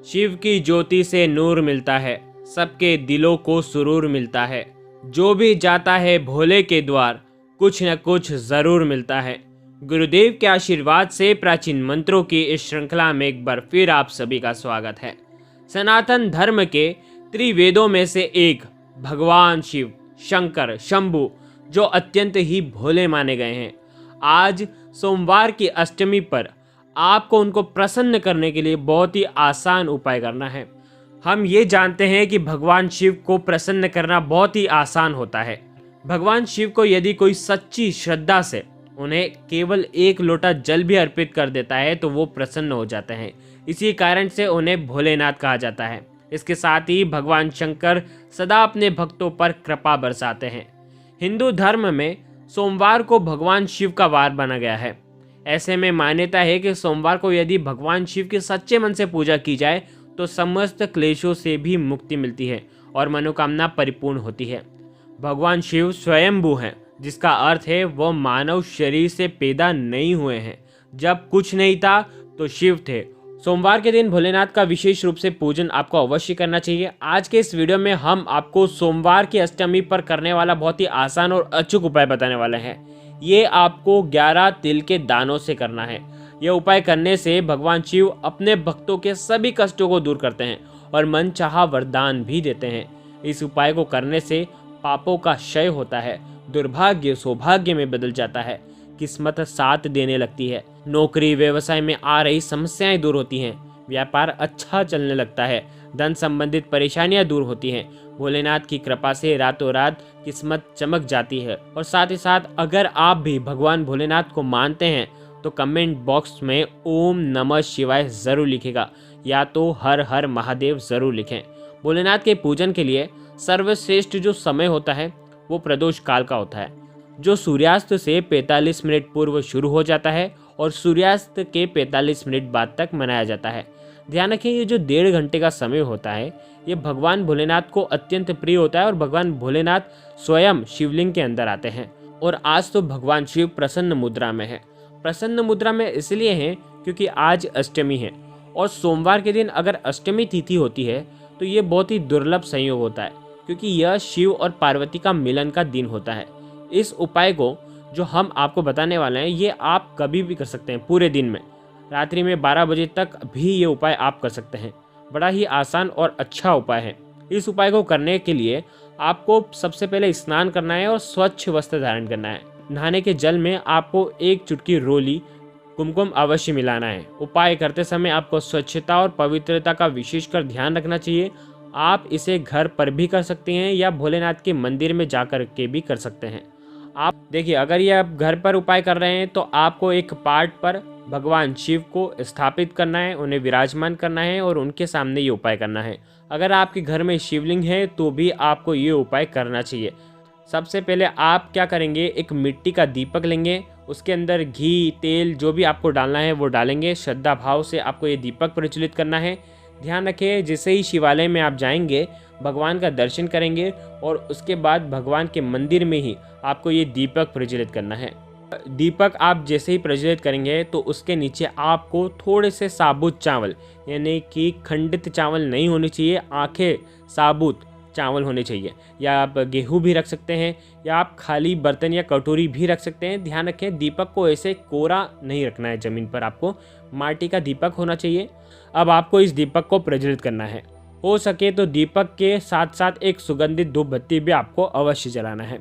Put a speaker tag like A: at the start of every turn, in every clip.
A: शिव की ज्योति से नूर मिलता है, सबके दिलों को सुरूर मिलता है। जो भी जाता है भोले के द्वार, कुछ न कुछ ज़रूर मिलता है। गुरुदेव के आशीर्वाद से प्राचीन मंत्रों की इस श्रृंखला में एक बार फिर आप सभी का स्वागत है। सनातन धर्म के त्रिवेदों में से एक भगवान शिव, शंकर, शंभु, जो अत्यंत ही भोले माने गए हैं। आज सोमवार की अष्टमी पर आपको उनको प्रसन्न करने के लिए बहुत ही आसान उपाय करना है। हम ये जानते हैं कि भगवान शिव को प्रसन्न करना बहुत ही आसान होता है। भगवान शिव को यदि कोई सच्ची श्रद्धा से उन्हें केवल एक लोटा जल भी अर्पित कर देता है तो वो प्रसन्न हो जाते हैं। इसी कारण से उन्हें भोलेनाथ कहा जाता है। इसके साथ ही भगवान शंकर सदा अपने भक्तों पर कृपा बरसाते हैं। हिंदू धर्म में सोमवार को भगवान शिव का वार माना गया है। ऐसे में मान्यता है कि सोमवार को यदि भगवान शिव के सच्चे मन से पूजा की जाए तो समस्त क्लेशों से भी मुक्ति मिलती है और मनोकामना परिपूर्ण होती है। भगवान शिव स्वयंभू हैं, जिसका अर्थ है वो मानव शरीर से पैदा नहीं हुए हैं। जब कुछ नहीं था तो शिव थे। सोमवार के दिन भोलेनाथ का विशेष रूप से पूजन आपको अवश्य करना चाहिए। आज के इस वीडियो में हम आपको सोमवार की अष्टमी पर करने वाला बहुत ही आसान और अचूक उपाय बताने वाले हैं। ये आपको 11 तिल के दानों से करना है। यह उपाय करने से भगवान शिव अपने भक्तों के सभी कष्टों को दूर करते हैं और मनचाहा वरदान भी देते हैं। इस उपाय को करने से पापों का क्षय होता है, दुर्भाग्य सौभाग्य में बदल जाता है, किस्मत साथ देने लगती है, नौकरी व्यवसाय में आ रही समस्याएं दूर होती हैं, व्यापार अच्छा चलने लगता है, धन संबंधित परेशानियां दूर होती हैं। भोलेनाथ की कृपा से रातों रात किस्मत चमक जाती है। और साथ ही साथ अगर आप भी भगवान भोलेनाथ को मानते हैं तो कमेंट बॉक्स में ओम नमः शिवाय जरूर लिखेगा या तो हर हर महादेव जरूर लिखें। भोलेनाथ के पूजन के लिए सर्वश्रेष्ठ जो समय होता है वो प्रदोष काल का होता है, जो सूर्यास्त से 45 मिनट पूर्व शुरू हो जाता है और सूर्यास्त के 45 मिनट बाद तक मनाया जाता है। ध्यान रखें, ये जो 1.5 घंटे का समय होता है ये भगवान भोलेनाथ को अत्यंत प्रिय होता है और भगवान भोलेनाथ स्वयं शिवलिंग के अंदर आते हैं। और आज तो भगवान शिव प्रसन्न मुद्रा में है। प्रसन्न मुद्रा में इसलिए है क्योंकि आज अष्टमी है और सोमवार के दिन अगर अष्टमी तिथि होती है तो ये बहुत ही दुर्लभ संयोग होता है, क्योंकि यह शिव और पार्वती का मिलन का दिन होता है। इस उपाय को जो हम आपको बताने वाले हैं ये आप कभी भी कर सकते हैं, पूरे दिन में, रात्रि में 12 बजे तक भी ये उपाय आप कर सकते हैं। बड़ा ही आसान और अच्छा उपाय है। इस उपाय को करने के लिए आपको सबसे पहले स्नान करना है और स्वच्छ वस्त्र धारण करना है। नहाने के जल में आपको 1 चुटकी रोली कुमकुम अवश्य मिलाना है। उपाय करते समय आपको स्वच्छता और पवित्रता का विशेषकर ध्यान रखना चाहिए। आप इसे घर पर भी कर सकते हैं या भोलेनाथ के मंदिर में जाकर के भी कर सकते हैं। आप देखिए, अगर ये आप घर पर उपाय कर रहे हैं तो आपको एक पाट पर भगवान शिव को स्थापित करना है, उन्हें विराजमान करना है और उनके सामने ये उपाय करना है। अगर आपके घर में शिवलिंग है तो भी आपको ये उपाय करना चाहिए। सबसे पहले आप क्या करेंगे, एक मिट्टी का दीपक लेंगे, उसके अंदर घी तेल जो भी आपको डालना है वो डालेंगे। श्रद्धा भाव से आपको ये दीपक प्रज्वलित करना है। ध्यान रखिए, जैसे ही शिवालय में आप जाएंगे भगवान का दर्शन करेंगे और उसके बाद भगवान के मंदिर में ही आपको ये दीपक प्रज्वलित करना है। दीपक आप जैसे ही प्रज्वलित करेंगे तो उसके नीचे आपको थोड़े से साबुत चावल, यानी कि खंडित चावल नहीं होने चाहिए, आंखें साबुत चावल होने चाहिए, या आप गेहूं भी रख सकते हैं या आप खाली बर्तन या कटोरी भी रख सकते हैं। ध्यान रखें, दीपक को ऐसे कोरा नहीं रखना है ज़मीन पर, आपको माटी का दीपक होना चाहिए। अब आपको इस दीपक को प्रज्वलित करना है। हो सके तो दीपक के साथ साथ एक सुगंधित धूप बत्ती भी आपको अवश्य जलाना है।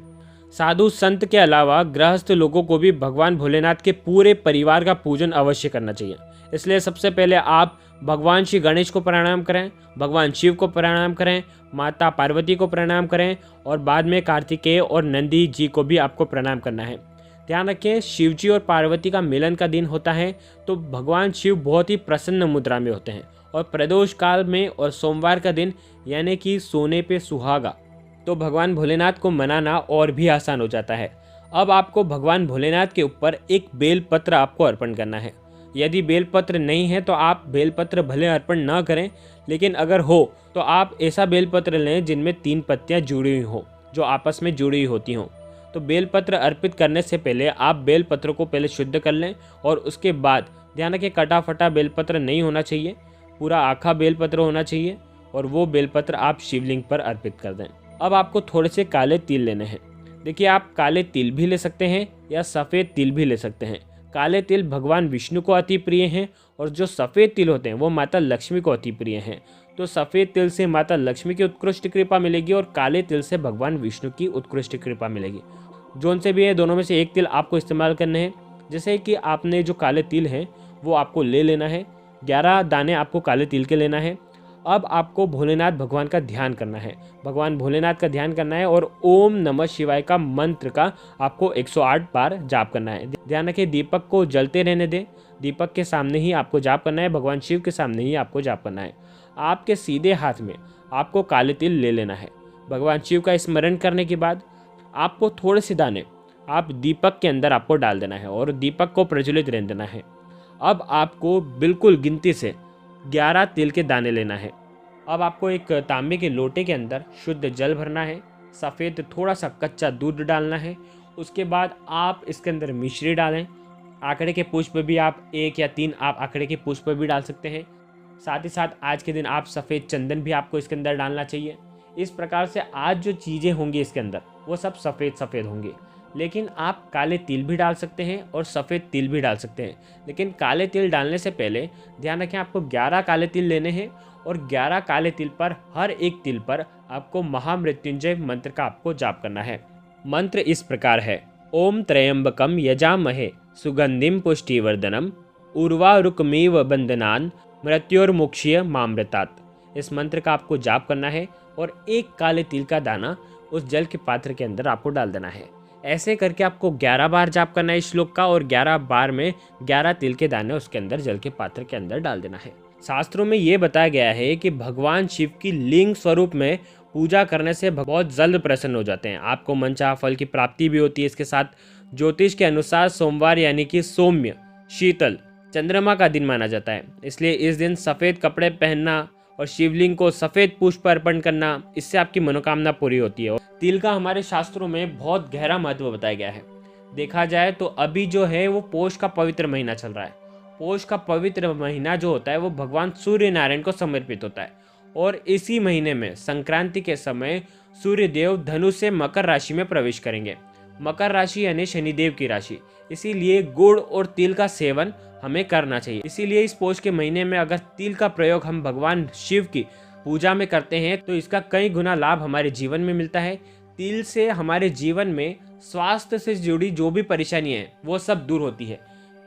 A: साधु संत के अलावा गृहस्थ लोगों को भी भगवान भोलेनाथ के पूरे परिवार का पूजन अवश्य करना चाहिए। इसलिए सबसे पहले आप भगवान श्री गणेश को प्रणाम करें, भगवान शिव को प्रणाम करें, माता पार्वती को प्रणाम करें और बाद में कार्तिकेय और नंदी जी को भी आपको प्रणाम करना है। ध्यान रखें, शिव जी और पार्वती का मिलन का दिन होता है तो भगवान शिव बहुत ही प्रसन्न मुद्रा में होते हैं और प्रदोष काल में और सोमवार का दिन यानी कि सोने पे सुहागा, तो भगवान भोलेनाथ को मनाना और भी आसान हो जाता है। अब आपको भगवान भोलेनाथ के ऊपर एक बेलपत्र आपको अर्पण करना है। यदि बेलपत्र नहीं है तो आप बेलपत्र भले अर्पण ना करें, लेकिन अगर हो तो आप ऐसा बेलपत्र लें जिनमें 3 पत्तियां जुड़ी हुई हो, जो आपस में जुड़ी हुई होती हों। तो बेलपत्र अर्पित करने से पहले आप बेलपत्र को पहले शुद्ध कर लें और उसके बाद ध्यान रखें, कटा फटा बेलपत्र नहीं होना चाहिए। पूरा आखा बेलपत्र होना चाहिए और वो बेलपत्र आप शिवलिंग पर अर्पित कर दें। अब आपको थोड़े से काले तिल लेने हैं। देखिए, आप काले तिल भी ले सकते हैं या सफ़ेद तिल भी ले सकते हैं। काले तिल भगवान विष्णु को अति प्रिय हैं और जो सफ़ेद तिल होते हैं वो माता लक्ष्मी को अति प्रिय हैं। तो सफ़ेद तिल से माता लक्ष्मी की उत्कृष्ट कृपा मिलेगी और काले तिल से भगवान विष्णु की उत्कृष्ट कृपा मिलेगी। जोन से भी है, दोनों में से एक तिल आपको इस्तेमाल करने हैं। जैसे कि आपने जो काले तिल हैं वो आपको ले लेना है, 11 दाने आपको काले तिल के लेना है। अब आपको भोलेनाथ भगवान का ध्यान करना है, भगवान भोलेनाथ का ध्यान करना है और ओम नमः शिवाय का मंत्र का आपको 108 बार जाप करना है। ध्यान रखें, दीपक को जलते रहने दें, दीपक के सामने ही आपको जाप करना है, भगवान शिव के सामने ही आपको जाप करना है। आपके सीधे हाथ में आपको काले तिल ले लेना है। भगवान शिव का स्मरण करने के बाद आपको थोड़े से दाने आप दीपक के अंदर आपको डाल देना है और दीपक को प्रज्वलित रहने देना है। अब आपको बिल्कुल गिनती से 11 तिल के दाने लेना है। अब आपको एक तांबे के लोटे के अंदर शुद्ध जल भरना है, सफ़ेद थोड़ा सा कच्चा दूध डालना है। उसके बाद आप इसके अंदर मिश्री डालें। आंकड़े के पुष्प भी आप 1 या 3 आप आंकड़े के पुष्प भी डाल सकते हैं। साथ ही साथ आज के दिन आप सफ़ेद चंदन भी आपको इसके अंदर डालना चाहिए। इस प्रकार से आज जो चीज़ें होंगी इसके अंदर वो सब सफ़ेद होंगी। लेकिन आप काले तिल भी डाल सकते हैं और सफ़ेद तिल भी डाल सकते हैं। लेकिन काले तिल डालने से पहले ध्यान रखें, आपको 11 काले तिल लेने हैं और 11 काले तिल पर हर एक तिल पर आपको महामृत्युंजय मंत्र का आपको जाप करना है। मंत्र इस प्रकार है, ओम त्र्यंबकम यजामहे सुगंधिम पुष्टिवर्धनम उर्वारुकमेव बंदनान मृत्योर्मुक्षीय मामृतात। इस मंत्र का आपको जाप करना है और एक काले तिल का दाना उस जल के पात्र के अंदर आपको डाल देना है। ऐसे करके आपको 11 बार जाप करना है इस श्लोक का और 11 बार में 11 तिल के दाने उसके अंदर जल के पात्र के अंदर डाल देना है। शास्त्रों में ये बताया गया है कि भगवान शिव की लिंग स्वरूप में पूजा करने से बहुत जल्द प्रसन्न हो जाते हैं, आपको मनचाहा फल की प्राप्ति भी होती है। इसके साथ ज्योतिष के अनुसार सोमवार यानी कि सौम्य शीतल चंद्रमा का दिन माना जाता है, इसलिए इस दिन सफ़ेद कपड़े पहनना और शिवलिंग को सफ़ेद पुष्प अर्पण करना, इससे आपकी मनोकामना पूरी होती है। तिल का हमारे शास्त्रों में बहुत गहरा महत्व बताया गया है। देखा जाए तो अभी जो है वो पोष का पवित्र महीना चल रहा है। पोष का पवित्र महीना जो होता है वो भगवान सूर्य नारायण को समर्पित होता है और इसी महीने में संक्रांति के समय सूर्य देव धनु से मकर राशि में प्रवेश करेंगे। मकर राशि यानी शनिदेव की राशि, इसीलिए गुड़ और तिल का सेवन हमें करना चाहिए। इसीलिए इस पोष के महीने में अगर तिल का प्रयोग हम भगवान शिव की पूजा में करते हैं तो इसका कई गुना लाभ हमारे जीवन में मिलता है। तिल से हमारे जीवन में स्वास्थ्य से जुड़ी जो भी परेशानियां हैं वो सब दूर होती है।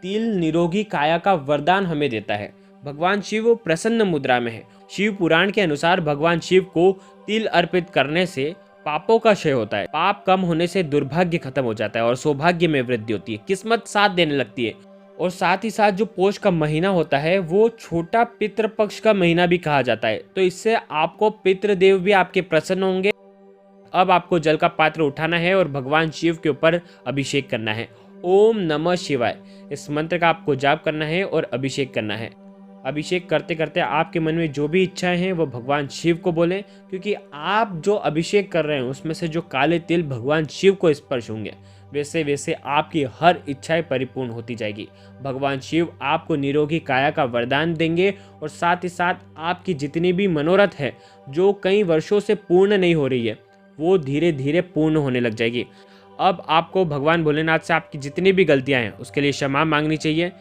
A: तिल निरोगी काया का वरदान हमें देता है। भगवान शिव प्रसन्न मुद्रा में है। शिव पुराण के अनुसार भगवान शिव को तिल अर्पित करने से पापों का क्षय होता है, पाप कम होने से दुर्भाग्य खत्म हो जाता है और सौभाग्य में वृद्धि होती है, किस्मत साथ देने लगती है। और साथ ही साथ जो पोष का महीना होता है वो छोटा पितृपक्ष का महीना भी कहा जाता है, तो इससे आपको पितृदेव भी आपके प्रसन्न होंगे। अब आपको जल का पात्र उठाना है और भगवान शिव के ऊपर अभिषेक करना है। ओम नमः शिवाय इस मंत्र का आपको जाप करना है और अभिषेक करना है। अभिषेक करते करते आपके मन में जो भी इच्छाएं हैं वो भगवान शिव को बोलें, क्योंकि आप जो अभिषेक कर रहे हैं उसमें से जो काले तिल भगवान शिव को स्पर्श होंगे, वैसे वैसे आपकी हर इच्छाएं परिपूर्ण होती जाएगी। भगवान शिव आपको निरोगी काया का वरदान देंगे और साथ ही साथ आपकी जितनी भी मनोरथ है जो कई वर्षों से पूर्ण नहीं हो रही है वो धीरे धीरे पूर्ण होने लग जाएगी। अब आपको भगवान भोलेनाथ से आपकी जितनी भी गलतियां हैं उसके लिए क्षमा मांगनी चाहिए।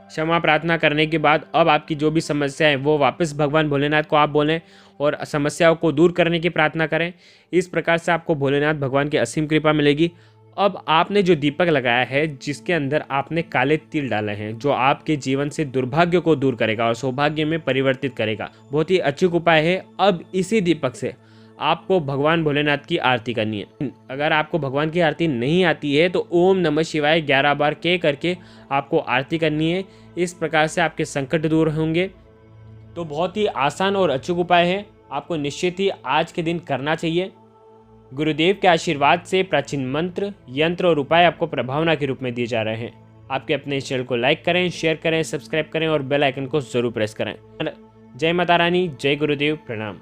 A: क्षमा प्रार्थना करने के बाद अब आपकी जो भी समस्या है वो वापस भगवान भोलेनाथ को आप बोलें और समस्याओं को दूर करने की प्रार्थना करें। इस प्रकार से आपको भोलेनाथ भगवान की असीम कृपा मिलेगी। अब आपने जो दीपक लगाया है जिसके अंदर आपने काले तिल डाले हैं जो आपके जीवन से दुर्भाग्य को दूर करेगा और सौभाग्य में परिवर्तित करेगा, बहुत ही अचूक उपाय है। अब इसी दीपक से आपको भगवान भोलेनाथ की आरती करनी है। अगर आपको भगवान की आरती नहीं आती है तो ओम नमः शिवाय 11 बार कह करके आपको आरती करनी है। इस प्रकार से आपके संकट दूर होंगे। तो बहुत ही आसान और अचूक उपाय है, आपको निश्चित ही आज के दिन करना चाहिए। गुरुदेव के आशीर्वाद से प्राचीन मंत्र, यंत्र और उपाय आपको प्रभावना के रूप में दिए जा रहे हैं। आपके अपने इस चैनल को लाइक करें, शेयर करें, सब्सक्राइब करें और बेल आइकन को जरूर प्रेस करें। जय माता रानी, जय गुरुदेव, प्रणाम।